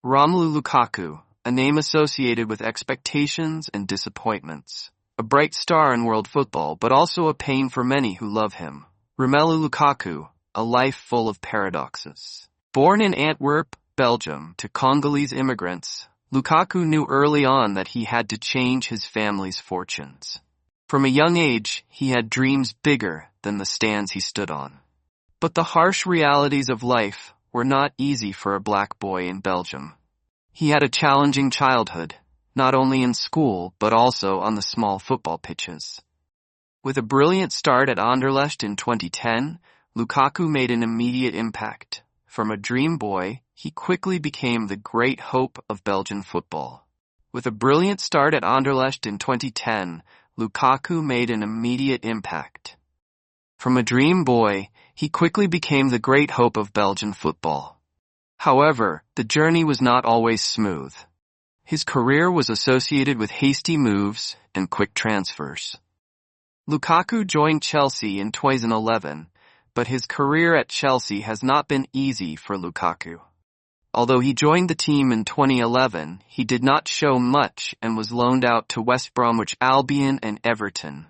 Romelu Lukaku, a name associated with expectations and disappointments. A bright star in world football, but also a pain for many who love him. Romelu Lukaku, a life full of paradoxes. Born in Antwerp, Belgium, to Congolese immigrants, Lukaku knew early on that he had to change his family's fortunes. From a young age, he had dreams bigger than the stands he stood on. But the harsh realities of life were not easy for a black boy in Belgium. He had a challenging childhood, not only in school but also on the small football pitches. With a brilliant start at Anderlecht in 2010, Lukaku made an immediate impact. From a dream boy, he quickly became the great hope of Belgian football. With a brilliant start at Anderlecht in 2010, Lukaku made an immediate impact. From a dream boy, he quickly became the great hope of Belgian football. However, the journey was not always smooth. His career was associated with hasty moves and quick transfers. Lukaku joined Chelsea in 2011, but his career at Chelsea has not been easy for Lukaku. Although he joined the team in 2011, he did not show much and was loaned out to West Bromwich Albion and Everton.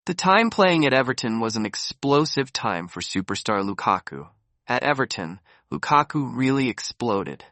The time playing at Everton was an explosive time for superstar Lukaku. At Everton, Lukaku really exploded.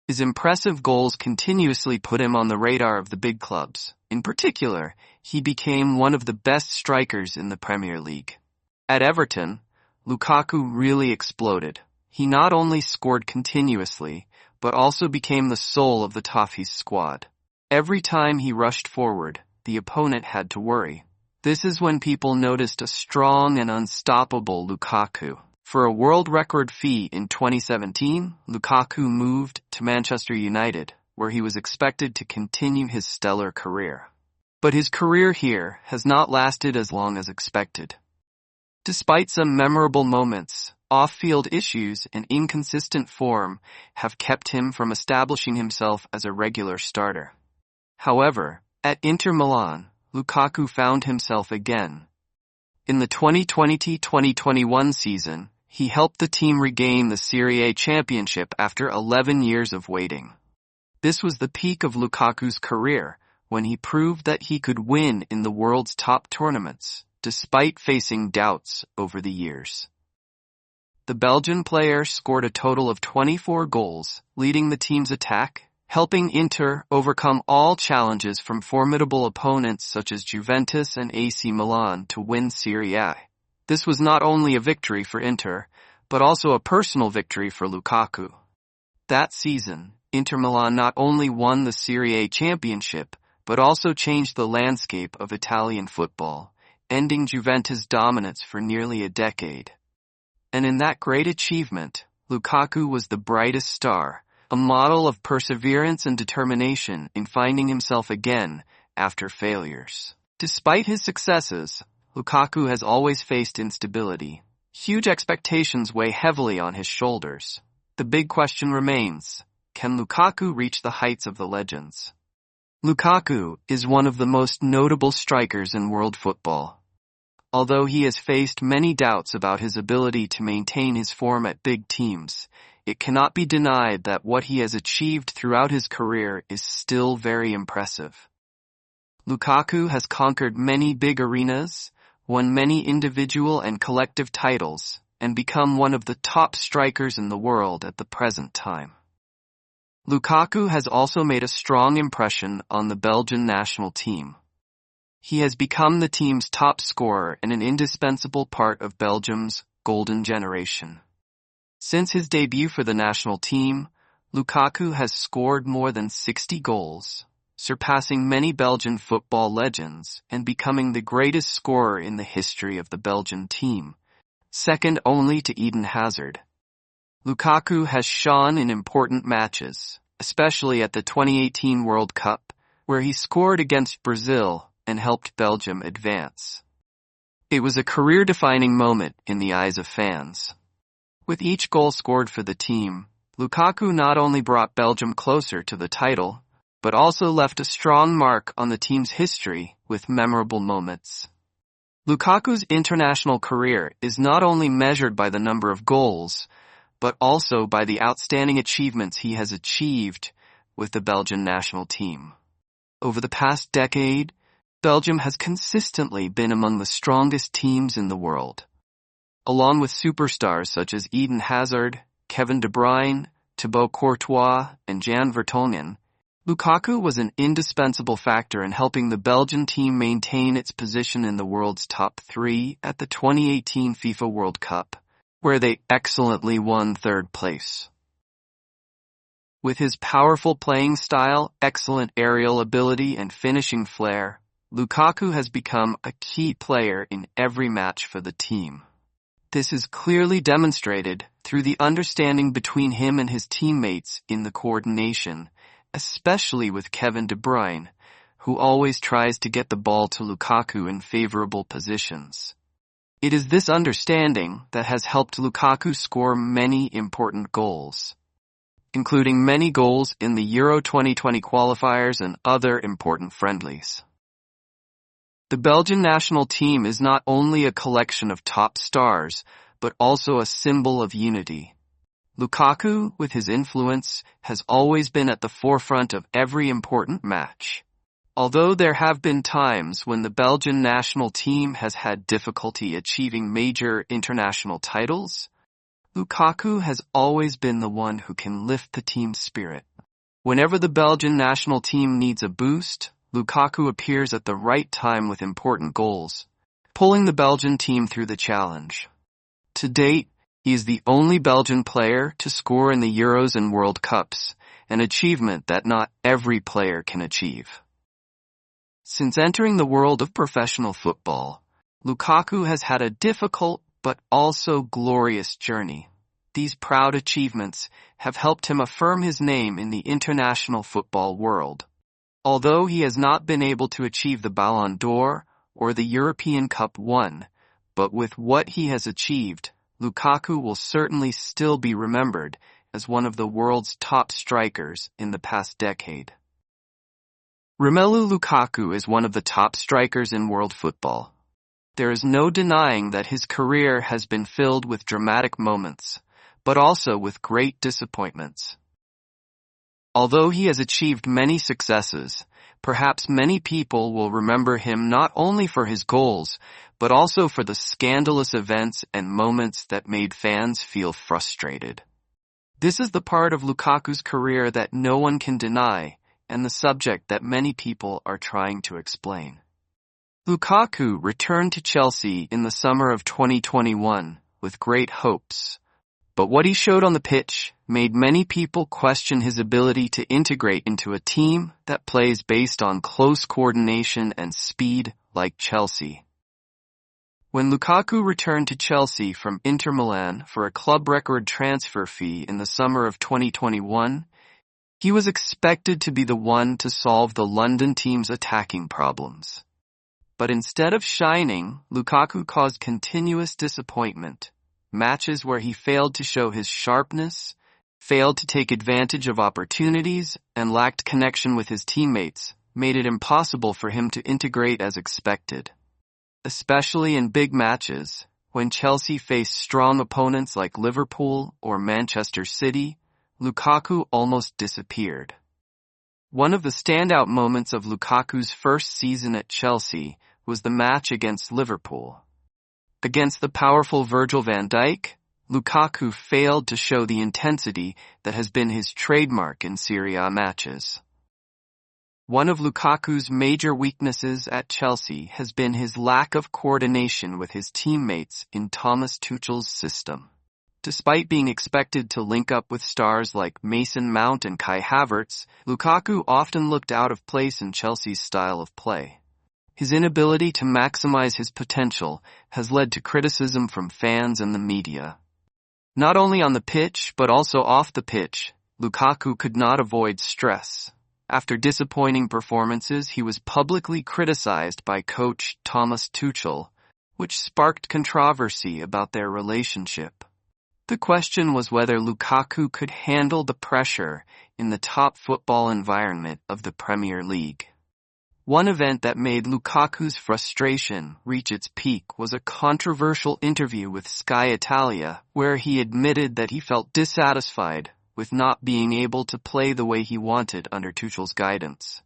His impressive goals continuously put him on the radar of the big clubs. In particular, he became one of the best strikers in the Premier League. At Everton, Lukaku really exploded. He not only scored continuously, but also became the soul of the Toffees squad. Every time he rushed forward, the opponent had to worry. This is when people noticed a strong and unstoppable Lukaku. For a world record fee in 2017, Lukaku moved to Manchester United, where he was expected to continue his stellar career. But his career here has not lasted as long as expected. Despite some memorable moments, off-field issues and inconsistent form have kept him from establishing himself as a regular starter. However, at Inter Milan, Lukaku found himself again. In the 2020-2021 season, he helped the team regain the Serie A championship after 11 years of waiting. This was the peak of Lukaku's career, when he proved that he could win in the world's top tournaments, despite facing doubts over the years. The Belgian player scored a total of 24 goals, leading the team's attack, helping Inter overcome all challenges from formidable opponents such as Juventus and AC Milan to win Serie A. This was not only a victory for Inter, but also a personal victory for Lukaku. That season, Inter Milan not only won the Serie A championship, but also changed the landscape of Italian football, ending Juventus' dominance for nearly a decade. And in that great achievement, Lukaku was the brightest star, a model of perseverance and determination in finding himself again after failures. Despite his successes, Lukaku has always faced instability. Huge expectations weigh heavily on his shoulders. The big question remains, can Lukaku reach the heights of the legends? Lukaku is one of the most notable strikers in world football. Although he has faced many doubts about his ability to maintain his form at big teams, it cannot be denied that what he has achieved throughout his career is still very impressive. Lukaku has conquered many big arenas, won many individual and collective titles, and become one of the top strikers in the world at the present time. Lukaku has also made a strong impression on the Belgian national team. He has become the team's top scorer and an indispensable part of Belgium's golden generation. Since his debut for the national team, Lukaku has scored more than 60 goals, surpassing many Belgian football legends and becoming the greatest scorer in the history of the Belgian team, second only to Eden Hazard. Lukaku has shone in important matches, especially at the 2018 World Cup, where he scored against Brazil and helped Belgium advance. It was a career-defining moment in the eyes of fans. With each goal scored for the team, Lukaku not only brought Belgium closer to the title, but also left a strong mark on the team's history with memorable moments. Lukaku's international career is not only measured by the number of goals, but also by the outstanding achievements he has achieved with the Belgian national team. Over the past decade, Belgium has consistently been among the strongest teams in the world. Along with superstars such as Eden Hazard, Kevin De Bruyne, Thibaut Courtois, and Jan Vertonghen, Lukaku was an indispensable factor in helping the Belgian team maintain its position in the world's top three at the 2018 FIFA World Cup, where they excellently won third place. With his powerful playing style, excellent aerial ability, and finishing flair, Lukaku has become a key player in every match for the team. This is clearly demonstrated through the understanding between him and his teammates in the coordination, especially with Kevin De Bruyne, who always tries to get the ball to Lukaku in favorable positions. It is this understanding that has helped Lukaku score many important goals, including many goals in the Euro 2020 qualifiers and other important friendlies. The Belgian national team is not only a collection of top stars, but also a symbol of unity. Lukaku, with his influence, has always been at the forefront of every important match. Although there have been times when the Belgian national team has had difficulty achieving major international titles, Lukaku has always been the one who can lift the team's spirit. Whenever the Belgian national team needs a boost, Lukaku appears at the right time with important goals, pulling the Belgian team through the challenge. To date, he is the only Belgian player to score in the Euros and World Cups, an achievement that not every player can achieve. Since entering the world of professional football, Lukaku has had a difficult but also glorious journey. These proud achievements have helped him affirm his name in the international football world. Although he has not been able to achieve the Ballon d'Or or the European Cup won, but with what he has achieved, Lukaku will certainly still be remembered as one of the world's top strikers in the past decade. Romelu Lukaku is one of the top strikers in world football. There is no denying that his career has been filled with dramatic moments, but also with great disappointments. Although he has achieved many successes, perhaps many people will remember him not only for his goals, but also for the scandalous events and moments that made fans feel frustrated. This is the part of Lukaku's career that no one can deny, and the subject that many people are trying to explain. Lukaku returned to Chelsea in the summer of 2021 with great hopes, but what he showed on the pitch made many people question his ability to integrate into a team that plays based on close coordination and speed like Chelsea. When Lukaku returned to Chelsea from Inter Milan for a club record transfer fee in the summer of 2021, he was expected to be the one to solve the London team's attacking problems. But instead of shining, Lukaku caused continuous disappointment. Matches where he failed to show his sharpness, failed to take advantage of opportunities, and lacked connection with his teammates, made it impossible for him to integrate as expected. Especially in big matches, when Chelsea faced strong opponents like Liverpool or Manchester City, Lukaku almost disappeared. One of the standout moments of Lukaku's first season at Chelsea was the match against Liverpool. Against the powerful Virgil van Dijk, Lukaku failed to show the intensity that has been his trademark in Serie A matches. One of Lukaku's major weaknesses at Chelsea has been his lack of coordination with his teammates in Thomas Tuchel's system. Despite being expected to link up with stars like Mason Mount and Kai Havertz, Lukaku often looked out of place in Chelsea's style of play. His inability to maximize his potential has led to criticism from fans and the media. Not only on the pitch, but also off the pitch, Lukaku could not avoid stress. After disappointing performances, he was publicly criticized by coach Thomas Tuchel, which sparked controversy about their relationship. The question was whether Lukaku could handle the pressure in the top football environment of the Premier League. One event that made Lukaku's frustration reach its peak was a controversial interview with Sky Italia, where he admitted that he felt dissatisfied with not being able to play the way he wanted under Tuchel's guidance.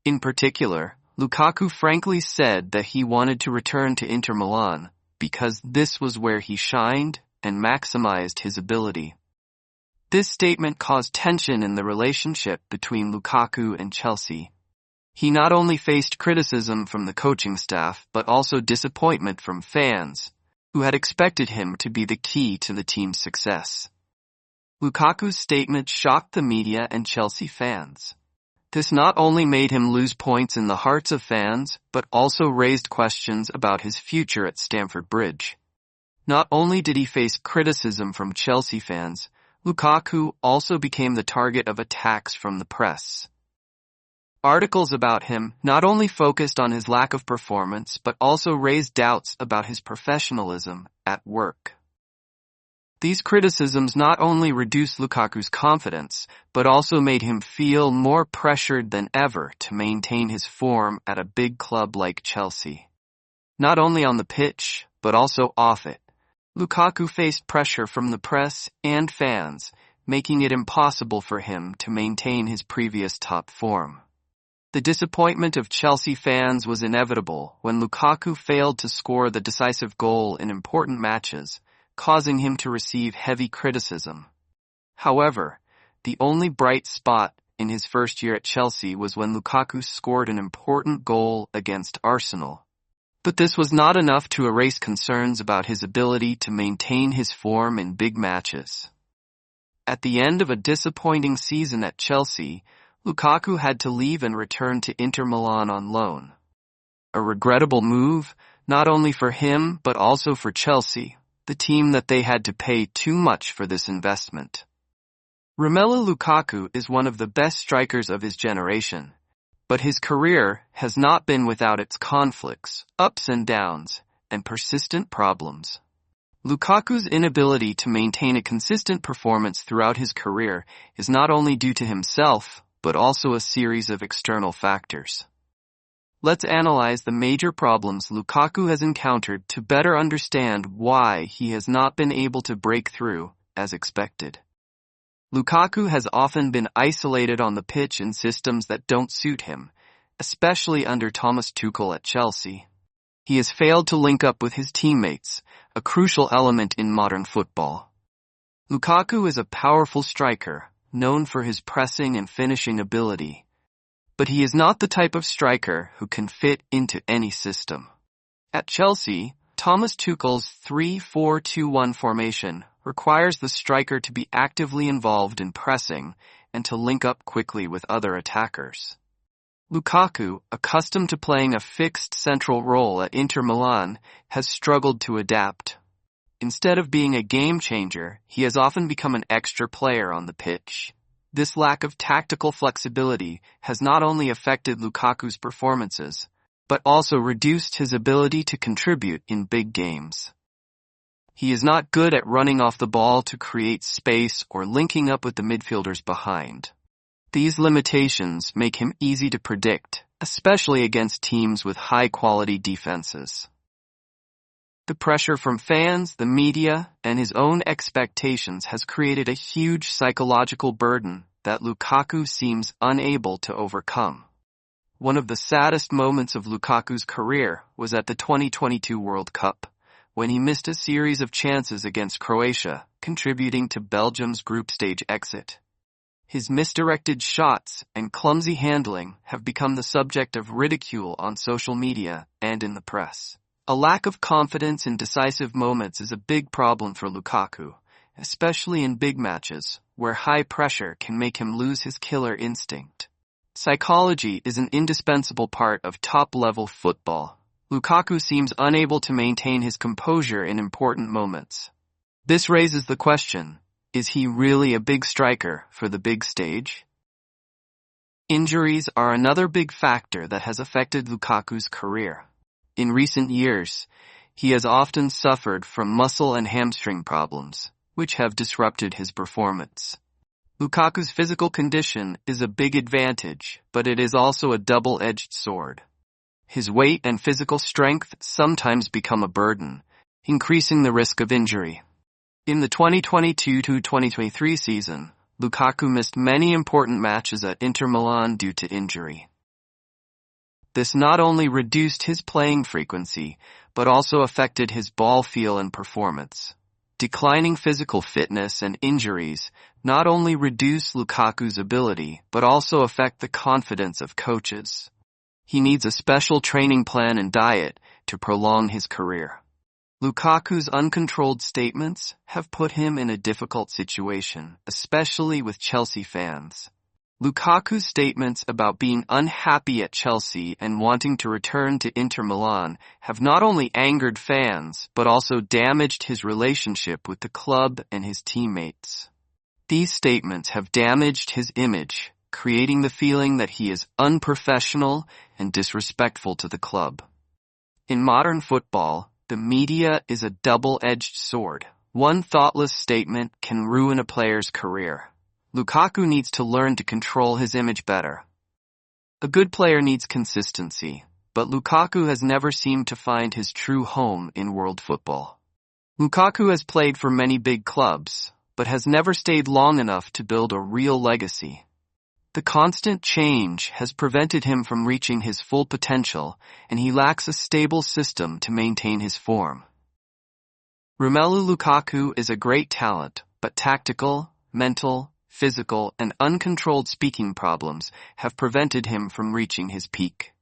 In particular, Lukaku frankly said that he wanted to return to Inter Milan because this was where he shined and maximized his ability. This statement caused tension in the relationship between Lukaku and Chelsea. He not only faced criticism from the coaching staff, but also disappointment from fans, who had expected him to be the key to the team's success. Lukaku's statement shocked the media and Chelsea fans. This not only made him lose points in the hearts of fans, but also raised questions about his future at Stamford Bridge. Not only did he face criticism from Chelsea fans, Lukaku also became the target of attacks from the press. Articles about him not only focused on his lack of performance, but also raised doubts about his professionalism at work. These criticisms not only reduced Lukaku's confidence, but also made him feel more pressured than ever to maintain his form at a big club like Chelsea. Not only on the pitch, but also off it, Lukaku faced pressure from the press and fans, making it impossible for him to maintain his previous top form. The disappointment of Chelsea fans was inevitable when Lukaku failed to score the decisive goal in important matches, causing him to receive heavy criticism. However, the only bright spot in his first year at Chelsea was when Lukaku scored an important goal against Arsenal. But this was not enough to erase concerns about his ability to maintain his form in big matches. At the end of a disappointing season at Chelsea, Lukaku had to leave and return to Inter Milan on loan. A regrettable move, not only for him but also for Chelsea, the team that they had to pay too much for this investment. Romelu Lukaku is one of the best strikers of his generation, but his career has not been without its conflicts, ups and downs, and persistent problems. Lukaku's inability to maintain a consistent performance throughout his career is not only due to himself, but also a series of external factors. Let's analyze the major problems Lukaku has encountered to better understand why he has not been able to break through as expected. Lukaku has often been isolated on the pitch in systems that don't suit him, especially under Thomas Tuchel at Chelsea. He has failed to link up with his teammates, a crucial element in modern football. Lukaku is a powerful striker, known for his pressing and finishing ability. But he is not the type of striker who can fit into any system. At Chelsea, Thomas Tuchel's 3-4-2-1 formation requires the striker to be actively involved in pressing and to link up quickly with other attackers. Lukaku, accustomed to playing a fixed central role at Inter Milan, has struggled to adapt. Instead of being a game changer, he has often become an extra player on the pitch. This lack of tactical flexibility has not only affected Lukaku's performances, but also reduced his ability to contribute in big games. He is not good at running off the ball to create space or linking up with the midfielders behind. These limitations make him easy to predict, especially against teams with high-quality defenses. The pressure from fans, the media, and his own expectations has created a huge psychological burden that Lukaku seems unable to overcome. One of the saddest moments of Lukaku's career was at the 2022 World Cup, when he missed a series of chances against Croatia, contributing to Belgium's group stage exit. His misdirected shots and clumsy handling have become the subject of ridicule on social media and in the press. A lack of confidence in decisive moments is a big problem for Lukaku, especially in big matches, where high pressure can make him lose his killer instinct. Psychology is an indispensable part of top-level football. Lukaku seems unable to maintain his composure in important moments. This raises the question, is he really a big striker for the big stage? Injuries are another big factor that has affected Lukaku's career. In recent years, he has often suffered from muscle and hamstring problems, which have disrupted his performance. Lukaku's physical condition is a big advantage, but it is also a double-edged sword. His weight and physical strength sometimes become a burden, increasing the risk of injury. In the 2022-2023 season, Lukaku missed many important matches at Inter Milan due to injury. This not only reduced his playing frequency, but also affected his ball feel and performance. Declining physical fitness and injuries not only reduce Lukaku's ability, but also affect the confidence of coaches. He needs a special training plan and diet to prolong his career. Lukaku's uncontrolled statements have put him in a difficult situation, especially with Chelsea fans. Lukaku's statements about being unhappy at Chelsea and wanting to return to Inter Milan have not only angered fans, but also damaged his relationship with the club and his teammates. These statements have damaged his image, creating the feeling that he is unprofessional and disrespectful to the club. In modern football, the media is a double-edged sword. One thoughtless statement can ruin a player's career. Lukaku needs to learn to control his image better. A good player needs consistency, but Lukaku has never seemed to find his true home in world football. Lukaku has played for many big clubs, but has never stayed long enough to build a real legacy. The constant change has prevented him from reaching his full potential, and he lacks a stable system to maintain his form. Romelu Lukaku is a great talent, but tactical, mental, physical, and uncontrolled speaking problems have prevented him from reaching his peak.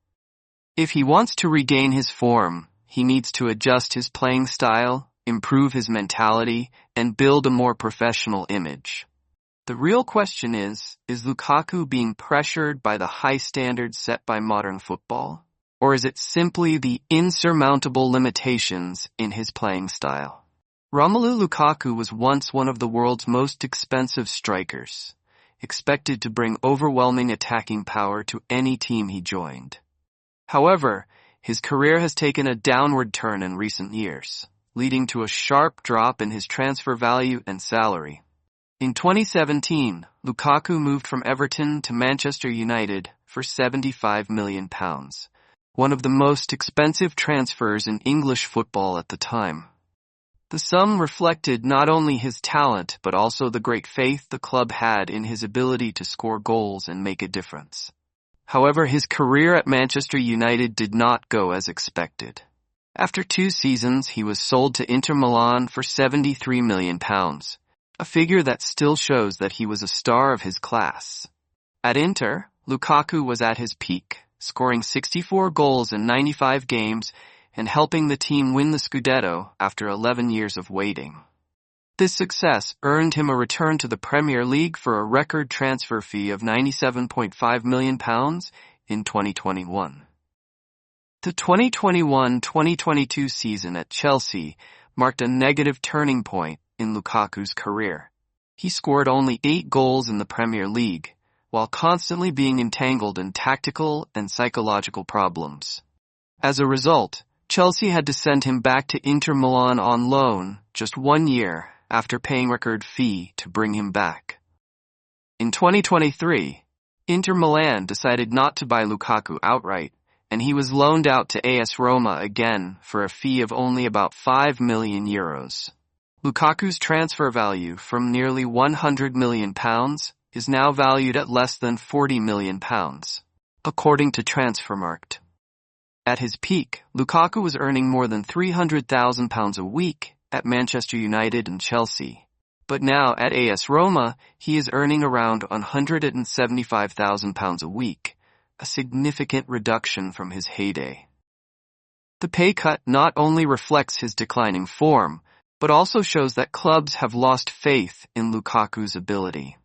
If he wants to regain his form, he needs to adjust his playing style, improve his mentality, and build a more professional image. The real question is Lukaku being pressured by the high standards set by modern football? Or is it simply the insurmountable limitations in his playing style? Romelu Lukaku was once one of the world's most expensive strikers, expected to bring overwhelming attacking power to any team he joined. However, his career has taken a downward turn in recent years, leading to a sharp drop in his transfer value and salary. In 2017, Lukaku moved from Everton to Manchester United for £75 million, one of the most expensive transfers in English football at the time. The sum reflected not only his talent but also the great faith the club had in his ability to score goals and make a difference. However, his career at Manchester United did not go as expected. After 2 seasons, he was sold to Inter Milan for £73 million. A figure that still shows that he was a star of his class. At Inter, Lukaku was at his peak, scoring 64 goals in 95 games and helping the team win the Scudetto after 11 years of waiting. This success earned him a return to the Premier League for a record transfer fee of £97.5 million in 2021. The 2021-2022 season at Chelsea marked a negative turning point in Lukaku's career. He scored only 8 goals in the Premier League, while constantly being entangled in tactical and psychological problems. As a result, Chelsea had to send him back to Inter Milan on loan just 1 year after paying record fee to bring him back. In 2023, Inter Milan decided not to buy Lukaku outright, and he was loaned out to AS Roma again for a fee of only about €5 million. Lukaku's transfer value from nearly £100 million is now valued at less than £40 million, according to Transfermarkt. At his peak, Lukaku was earning more than £300,000 a week at Manchester United and Chelsea. But now at AS Roma, he is earning around £175,000 a week, a significant reduction from his heyday. The pay cut not only reflects his declining form, but also shows that clubs have lost faith in Lukaku's ability.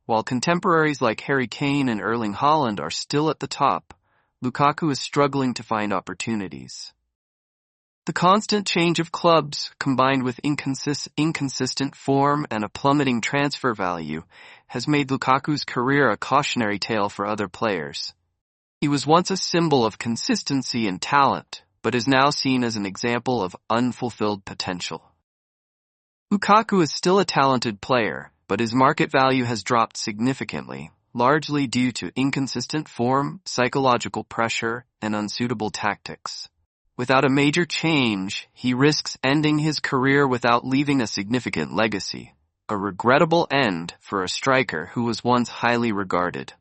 While contemporaries like Harry Kane and Erling Haaland are still at the top, Lukaku is struggling to find opportunities. The constant change of clubs, combined with inconsistent form and a plummeting transfer value, has made Lukaku's career a cautionary tale for other players. He was once a symbol of consistency and talent, but is now seen as an example of unfulfilled potential. Lukaku is still a talented player, but his market value has dropped significantly, largely due to inconsistent form, psychological pressure, and unsuitable tactics. Without a major change, he risks ending his career without leaving a significant legacy, a regrettable end for a striker who was once highly regarded.